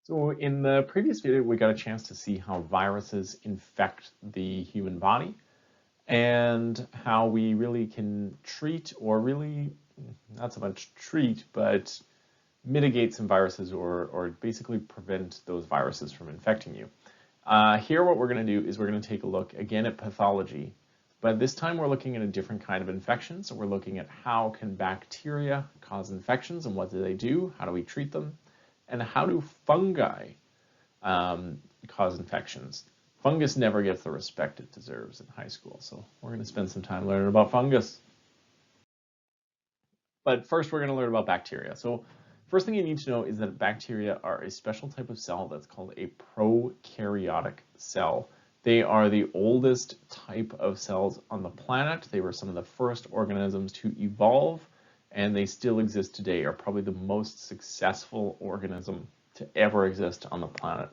So in the previous video, we got a chance to see how viruses infect the human body and how we really can treat, or really not so much treat, but mitigate some viruses, or basically prevent those viruses from infecting you. Here what we're going to do is we're going to take a look again at pathology, but this time we're looking at a different kind of infection. So we're looking at how can bacteria cause infections and what do they do, how do we treat them, and how do fungi cause infections. Fungus never gets the respect it deserves in high school, so we're going to spend some time learning about fungus. But first we're going to learn about bacteria. So first thing you need to know is that bacteria are a special type of cell that's called a prokaryotic cell. They are the oldest type of cells on the planet. They were some of the first organisms to evolve, and they still exist today, are probably the most successful organism to ever exist on the planet.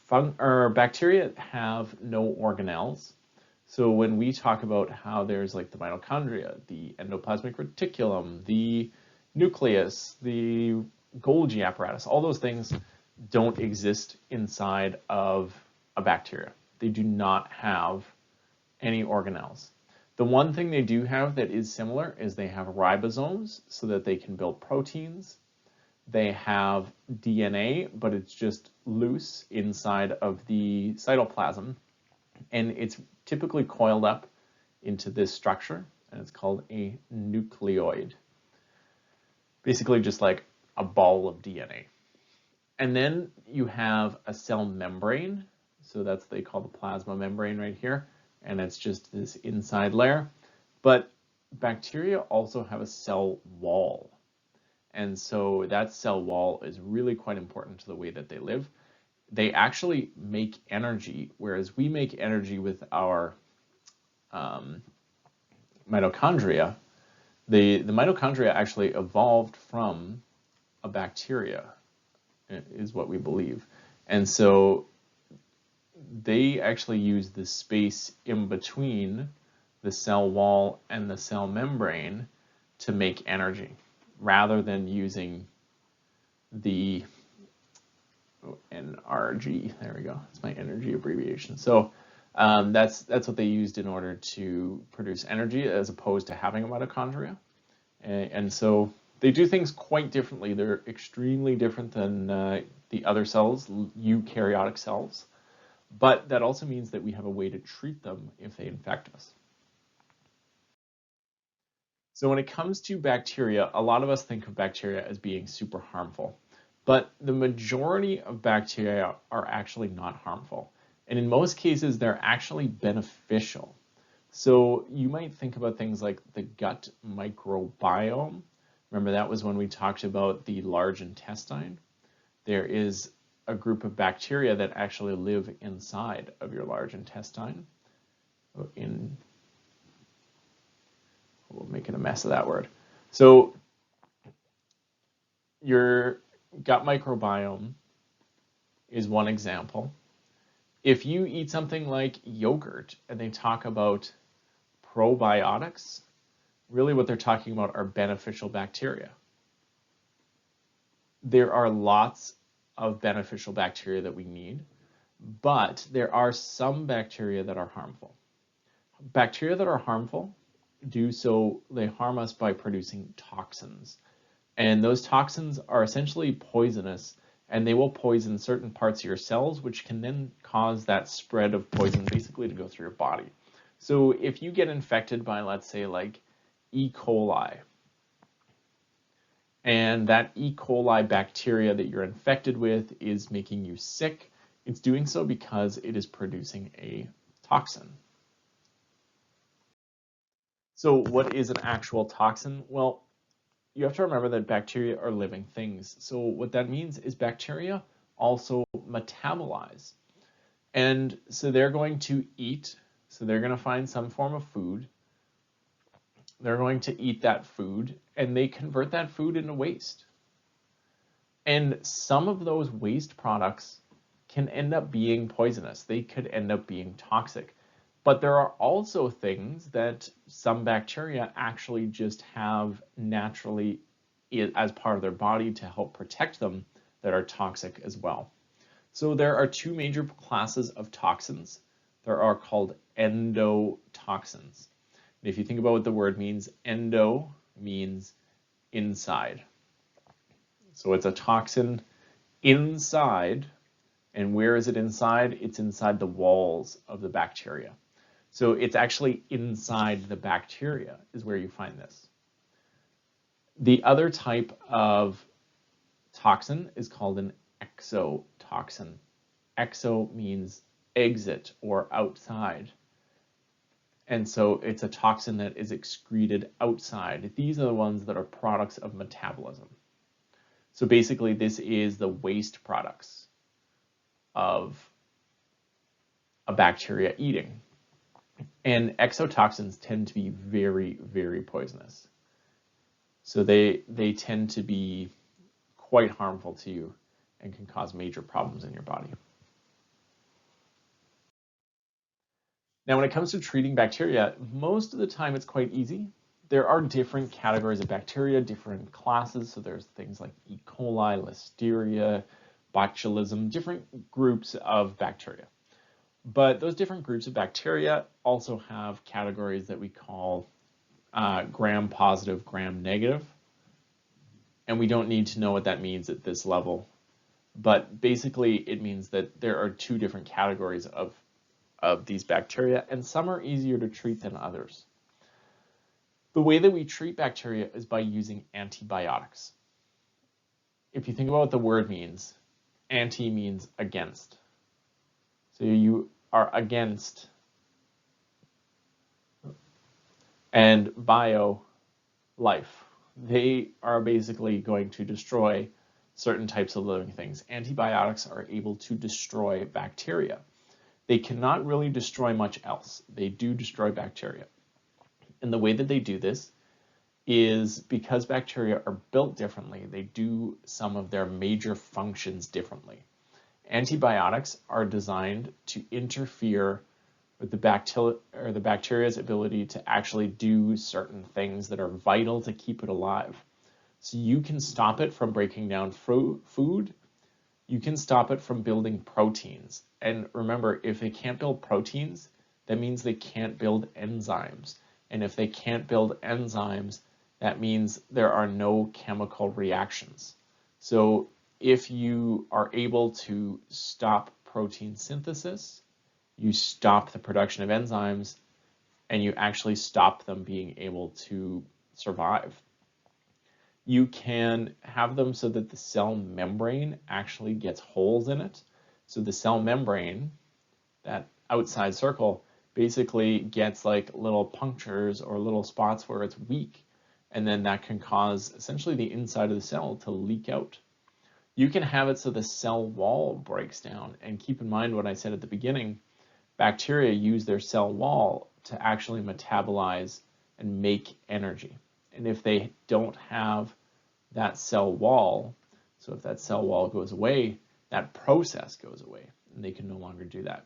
Bacteria have no organelles. So when we talk about how there's like the mitochondria, the endoplasmic reticulum, the nucleus, the Golgi apparatus, all those things don't exist inside of a bacteria. They do not have any organelles. The one thing they do have that is similar is they have ribosomes so that they can build proteins. They have DNA, but it's just loose inside of the cytoplasm, and it's typically coiled up into this structure, and it's called a nucleoid. Basically just like a ball of DNA. And then you have a cell membrane. So that's, they call the plasma membrane right here, and it's just this inside layer. But bacteria also have a cell wall. And so that cell wall is really quite important to the way that they live. They actually make energy, whereas we make energy with our mitochondria. The mitochondria actually evolved from a bacteria, is what we believe. And so they actually use the space in between the cell wall and the cell membrane to make energy, rather than using the NRG. There we go. That's my energy abbreviation. So that's what they used in order to produce energy, as opposed to having a mitochondria. And so they do things quite differently. They're extremely different than the other cells, eukaryotic cells. But that also means that we have a way to treat them if they infect us. So when it comes to bacteria, a lot of us think of bacteria as being super harmful, but the majority of bacteria are actually not harmful. And in most cases, they're actually beneficial. So you might think about things like the gut microbiome. Remember, that was when we talked about the large intestine. There is a group of bacteria that actually live inside of your large intestine. We'll make it a mess of that word. So your gut microbiome is one example. If you eat something like yogurt and they talk about probiotics, really what they're talking about are beneficial bacteria. There are lots of beneficial bacteria that we need, but there are some bacteria that are harmful. Bacteria that are harmful do so, they harm us by producing toxins. And those toxins are essentially poisonous, and they will poison certain parts of your cells, which can then cause that spread of poison basically to go through your body. So if you get infected by, let's say, like E. coli, and that E. coli bacteria that you're infected with is making you sick, it's doing so because it is producing a toxin. So what is an actual toxin? Well, you have to remember that bacteria are living things. So what that means is bacteria also metabolize. And so they're going to eat, so they're going to find some form of food. They're going to eat that food, and they convert that food into waste. And some of those waste products can end up being poisonous. They could end up being toxic. But there are also things that some bacteria actually just have naturally as part of their body to help protect them that are toxic as well. So there are two major classes of toxins. There are called endotoxins. And if you think about what the word means, endo means inside. So it's a toxin inside. And where is it inside? It's inside the walls of the bacteria. So it's actually inside the bacteria is where you find this. The other type of toxin is called an exotoxin. Exo means exit or outside. And so it's a toxin that is excreted outside. These are the ones that are products of metabolism. So basically this is the waste products of a bacteria eating. And exotoxins tend to be very, very poisonous. So they tend to be quite harmful to you and can cause major problems in your body. Now, when it comes to treating bacteria, most of the time it's quite easy. There are different categories of bacteria, different classes. So there's things like E. coli, Listeria, botulism, different groups of bacteria. But those different groups of bacteria also have categories that we call gram-positive, gram-negative. And we don't need to know what that means at this level. But basically, it means that there are two different categories of these bacteria, and some are easier to treat than others. The way that we treat bacteria is by using antibiotics. If you think about what the word means, anti means against. So you are against, and bio, life. They are basically going to destroy certain types of living things. Antibiotics are able to destroy bacteria. They cannot really destroy much else. They do destroy bacteria. And the way that they do this is because bacteria are built differently, they do some of their major functions differently. Antibiotics are designed to interfere with the bacteria's ability to actually do certain things that are vital to keep it alive. So you can stop it from breaking down food. You can stop it from building proteins. And remember, if they can't build proteins, that means they can't build enzymes. And if they can't build enzymes, that means there are no chemical reactions. So if you are able to stop protein synthesis, you stop the production of enzymes, and you actually stop them being able to survive. You can have them so that the cell membrane actually gets holes in it. So the cell membrane, that outside circle, basically gets like little punctures or little spots where it's weak. And then that can cause essentially the inside of the cell to leak out. You can have it so the cell wall breaks down. And keep in mind what I said at the beginning, bacteria use their cell wall to actually metabolize and make energy. And if they don't have that cell wall, so if that cell wall goes away, that process goes away, and they can no longer do that.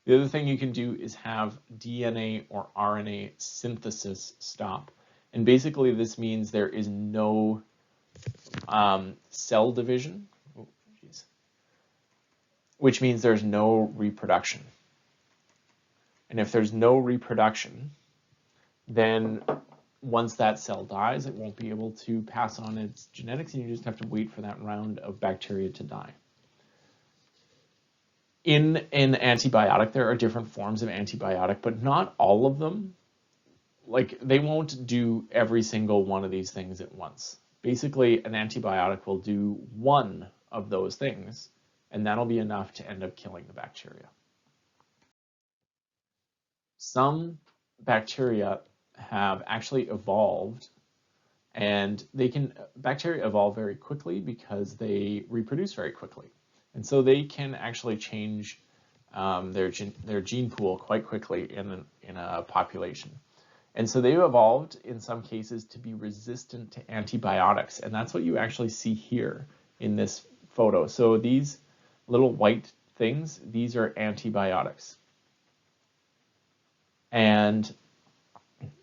The other thing you can do is have DNA or RNA synthesis stop. And basically this means there is no cell division, which means there's no reproduction. And if there's no reproduction, then once that cell dies, it won't be able to pass on its genetics, and you just have to wait for that round of bacteria to die. In an antibiotic, there are different forms of antibiotic, but not all of them. Like, they won't do every single one of these things at once. Basically, an antibiotic will do one of those things, and that'll be enough to end up killing the bacteria. Some bacteria have actually evolved, and bacteria evolve very quickly because they reproduce very quickly. And so they can actually change their gene pool quite quickly in a population. And so they've evolved in some cases to be resistant to antibiotics. And that's what you actually see here in this photo. So these little white things, these are antibiotics. And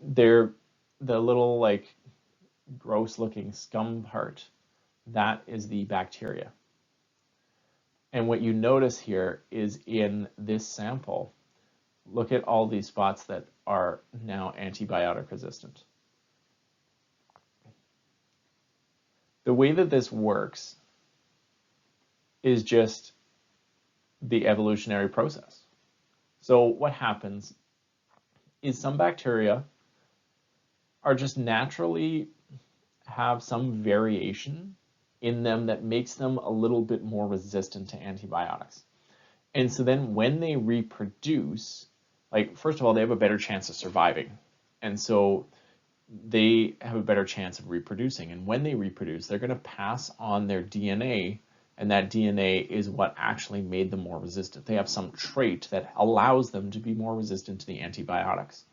they're the little like gross looking scum part. that is the bacteria. And what you notice here is in this sample, look at all these spots that are now antibiotic resistant. The way that this works is just the evolutionary process. So what happens is some bacteria are just naturally have some variation in them that makes them a little bit more resistant to antibiotics. And so then when they reproduce, like, first of all, they have a better chance of surviving. And so they have a better chance of reproducing. And when they reproduce, they're going to pass on their DNA, and that DNA is what actually made them more resistant. They have some trait that allows them to be more resistant to the antibiotics.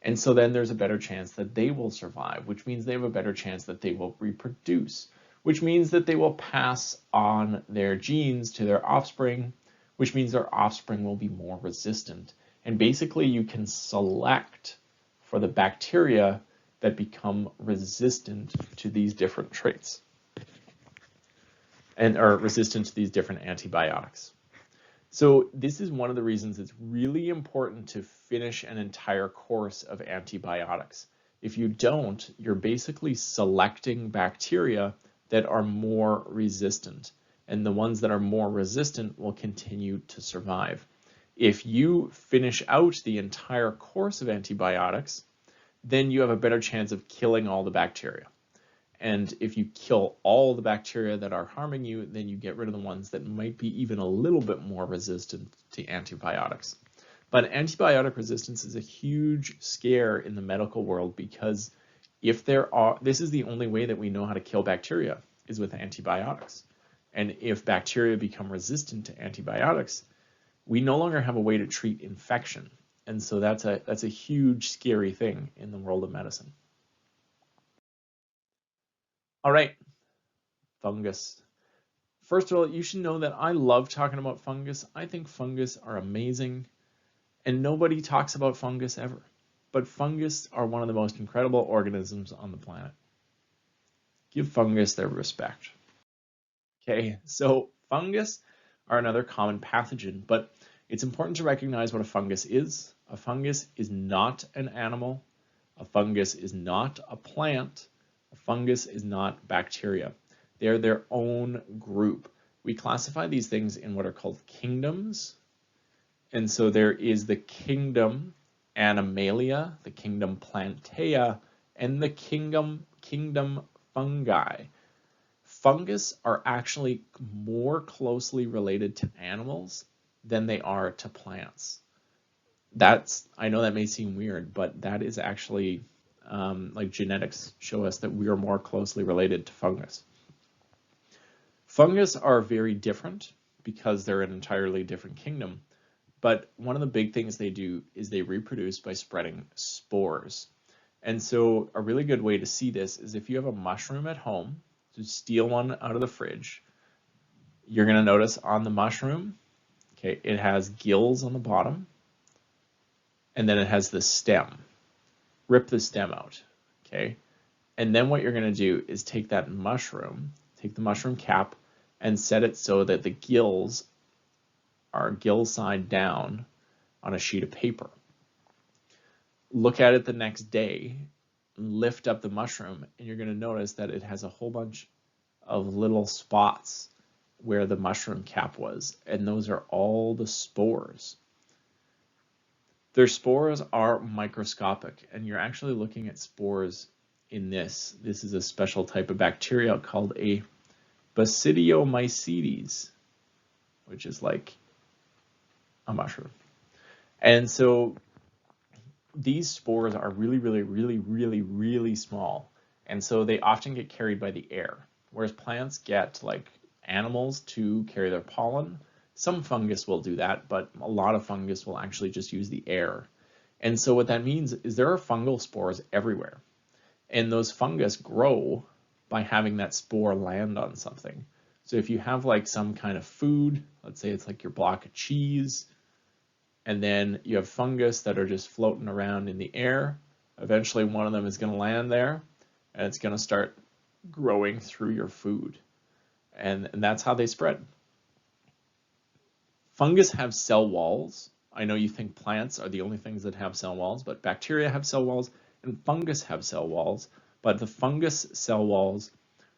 And so then there's a better chance that they will survive, which means they have a better chance that they will reproduce, which means that they will pass on their genes to their offspring, which means their offspring will be more resistant. And basically you can select for the bacteria that become resistant to these different traits and are resistant to these different antibiotics. So this is one of the reasons it's really important to finish an entire course of antibiotics. If you don't, you're basically selecting bacteria that are more resistant, and the ones that are more resistant will continue to survive. If you finish out the entire course of antibiotics, then you have a better chance of killing all the bacteria. And if you kill all the bacteria that are harming you, then you get rid of the ones that might be even a little bit more resistant to antibiotics. But antibiotic resistance is a huge scare in the medical world, because this is the only way that we know how to kill bacteria is with antibiotics. And if bacteria become resistant to antibiotics, we no longer have a way to treat infection. And so that's a huge, scary thing in the world of medicine. All right, fungus. First of all, you should know that I love talking about fungus. I think fungus are amazing, and nobody talks about fungus ever. But fungus are one of the most incredible organisms on the planet. Give fungus their respect. Okay, so fungus are another common pathogen, but it's important to recognize what a fungus is. A fungus is not an animal. A fungus is not a plant. A fungus is not bacteria. They're their own group. We classify these things in what are called kingdoms. And so there is the kingdom Animalia, the kingdom Plantae, and the kingdom Fungi. Fungus are actually more closely related to animals than they are to plants. I know that may seem weird, but that is actually like genetics show us that we are more closely related to fungus. Fungus are very different because they're an entirely different kingdom. But one of the big things they do is they reproduce by spreading spores. And so a really good way to see this is if you have a mushroom at home, just steal one out of the fridge. You're going to notice on the mushroom, okay, it has gills on the bottom, and then it has the stem. Rip the stem out, okay? And then what you're going to do is take that mushroom, take the mushroom cap, and set it so that the gills are gill side down on a sheet of paper. Look at it the next day, lift up the mushroom, and you're going to notice that it has a whole bunch of little spots where the mushroom cap was, and those are all the spores. Their spores are microscopic, and you're actually looking at spores in this. This is a special type of bacteria called a Basidiomycetes, which is like a mushroom. And so these spores are really small. And so they often get carried by the air, whereas plants get like animals to carry their pollen. Some fungus will do that, but a lot of fungus will actually just use the air. And so what that means is there are fungal spores everywhere. And those fungus grow by having that spore land on something. So if you have like some kind of food, let's say it's like your block of cheese, and then you have fungus that are just floating around in the air, eventually one of them is going to land there, and it's going to start growing through your food. and that's how they spread. Fungus have cell walls. I know you think plants are the only things that have cell walls, but bacteria have cell walls and fungus have cell walls, but the fungus cell walls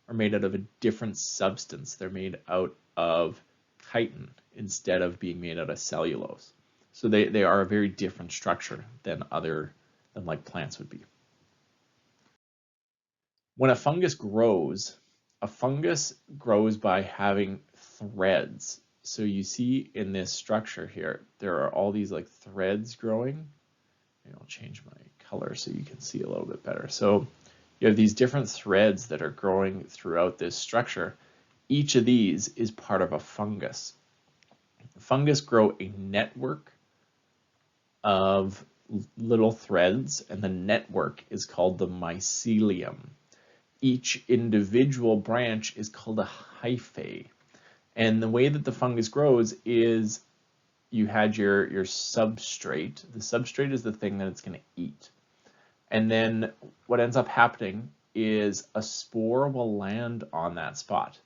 are made out of a different substance. They're made out of chitin instead of being made out of cellulose. So they are a very different structure than like plants would be. When a fungus grows by having threads. So you see in this structure here, there are all these like threads growing. Maybe I'll change my color so you can see a little bit better. So you have these different threads that are growing throughout this structure. Each of these is part of a fungus. Fungus grow a network of little threads, and the network is called the mycelium. Each individual branch is called a hyphae. And the way that the fungus grows is you had your substrate. The substrate is the thing that it's going to eat. And then what ends up happening is a spore will land on that spot.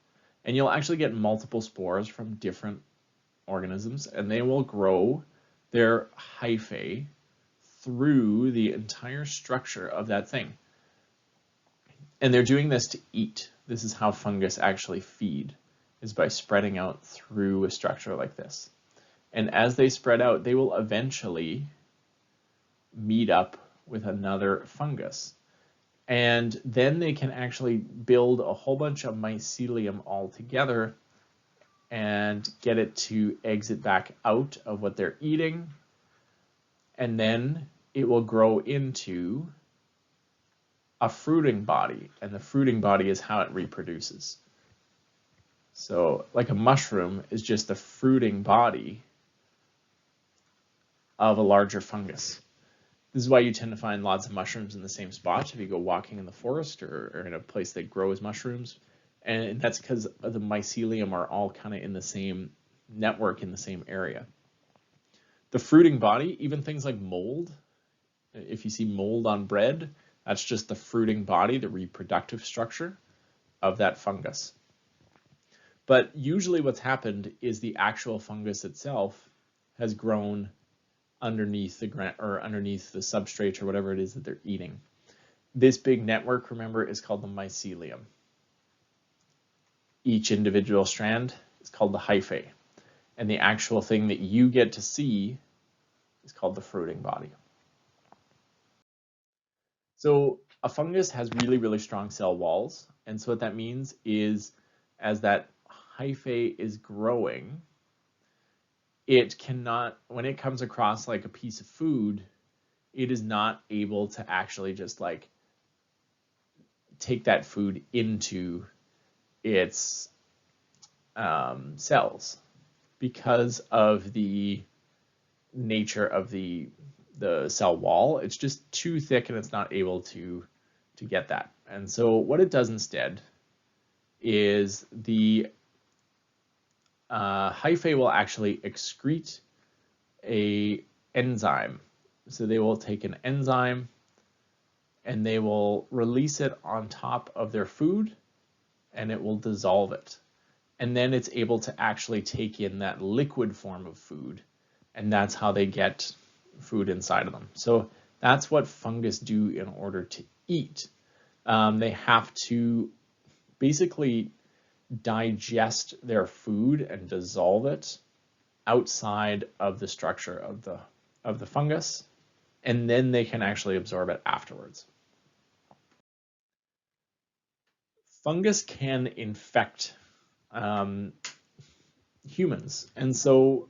And you'll actually get multiple spores from different organisms, and they will grow their hyphae through the entire structure of that thing. And they're doing this to eat. This is how fungus actually feed, is by spreading out through a structure like this. And as they spread out, they will eventually meet up with another fungus. And then they can actually build a whole bunch of mycelium all together and get it to exit back out of what they're eating. And then it will grow into a fruiting body, and the fruiting body is how it reproduces. So like a mushroom is just the fruiting body of a larger fungus. This is why you tend to find lots of mushrooms in the same spot if you go walking in the forest or in a place that grows mushrooms. And that's because the mycelium are all kind of in the same network in the same area. The fruiting body, even things like mold, if you see mold on bread, that's just the fruiting body, the reproductive structure of that fungus. But usually what's happened is the actual fungus itself has grown underneath the substrate or whatever it is that they're eating. This big network, remember, is called the mycelium. Each individual strand is called the hyphae. And the actual thing that you get to see is called the fruiting body. So a fungus has really, really strong cell walls. And so what that means is as that hyphae is growing, it cannot, when it comes across like a piece of food, it is not able to actually just like take that food into its cells because of the nature of the cell wall. It's just too thick and it's not able to get that. And so what it does instead is the hyphae will actually excrete a enzyme. So they will take an enzyme and they will release it on top of their food and it will dissolve it. And then it's able to actually take in that liquid form of food, and that's how they get food inside of them. So that's what fungus do in order to eat. They have to basically digest their food and dissolve it outside of the structure of the fungus, and then they can actually absorb it afterwards. Fungus can infect humans, and so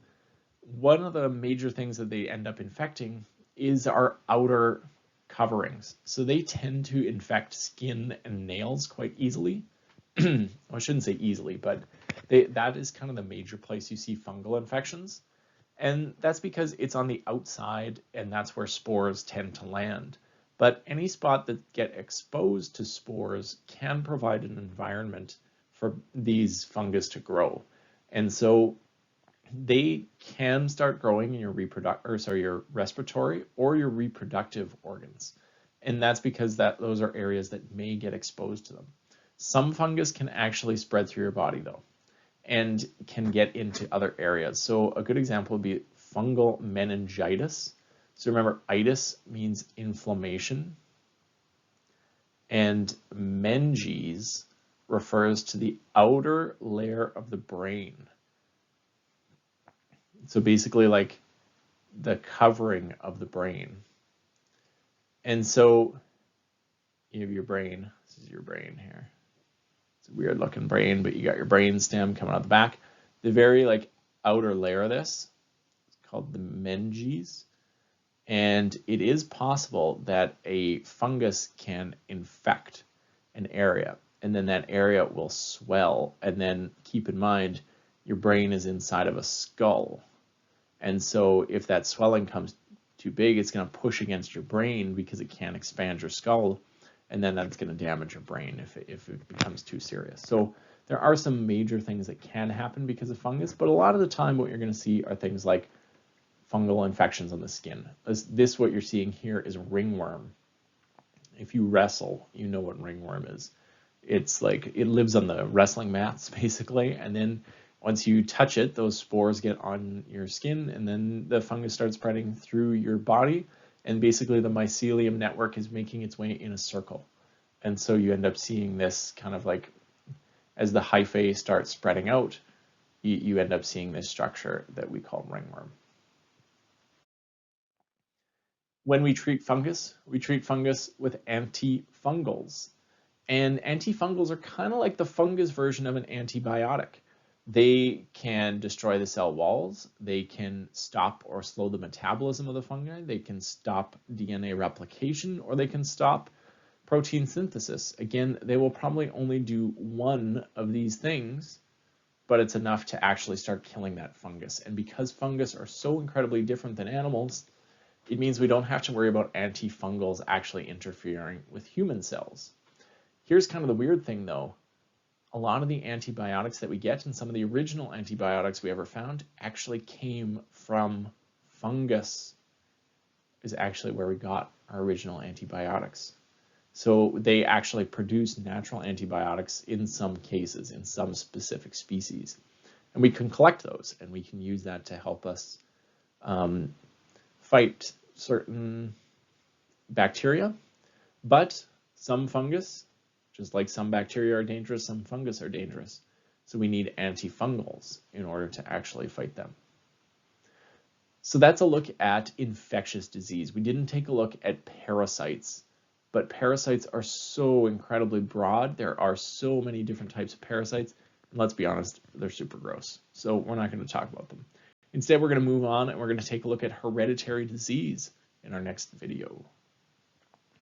one of the major things that they end up infecting is our outer coverings. So they tend to infect skin and nails quite easily. Well, I shouldn't say easily, but that is kind of the major place you see fungal infections. And that's because it's on the outside and that's where spores tend to land. But any spot that get exposed to spores can provide an environment for these fungus to grow. And so they can start growing in your your respiratory or your reproductive organs. And that's because those are areas that may get exposed to them. Some fungus can actually spread through your body though, and can get into other areas. So a good example would be fungal meningitis. So remember, itis means inflammation, and menges refers to the outer layer of the brain. So basically like the covering of the brain. And so you have your brain. This is your brain here. It's a weird looking brain, but you got your brain stem coming out the back. The very like outer layer of this is called the menges. And it is possible that a fungus can infect an area, and then that area will swell. And then keep in mind, your brain is inside of a skull. And so if that swelling comes too big, it's going to push against your brain because it can't expand your skull. And then that's going to damage your brain if it becomes too serious. So there are some major things that can happen because of fungus, but a lot of the time what you're going to see are things like fungal infections on the skin. This what you're seeing here is ringworm. If you wrestle, you know what ringworm is. It's like it lives on the wrestling mats basically, and then once you touch it, those spores get on your skin, and then the fungus starts spreading through your body, and basically the mycelium network is making its way in a circle. And so you end up seeing this kind of like, as the hyphae start spreading out, you end up seeing this structure that we call ringworm. When we treat fungus with antifungals. And antifungals are kind of like the fungus version of an antibiotic. They can destroy the cell walls. They can stop or slow the metabolism of the fungi. They can stop DNA replication, or they can stop protein synthesis. Again, they will probably only do one of these things, but it's enough to actually start killing that fungus. And because fungus are so incredibly different than animals, it means we don't have to worry about antifungals actually interfering with human cells. Here's kind of the weird thing though. A lot of the antibiotics that we get, and some of the original antibiotics we ever found, actually came from fungus, is actually where we got our original antibiotics. So they actually produce natural antibiotics in some cases, in some specific species. And we can collect those, and we can use that to help us fight certain bacteria. But some fungus, just like some bacteria are dangerous, some fungus are dangerous. So we need antifungals in order to actually fight them. So that's a look at infectious disease. We didn't take a look at parasites, but parasites are so incredibly broad. There are so many different types of parasites. And let's be honest, they're super gross. So we're not going to talk about them. Instead, we're going to move on and we're going to take a look at hereditary disease in our next video.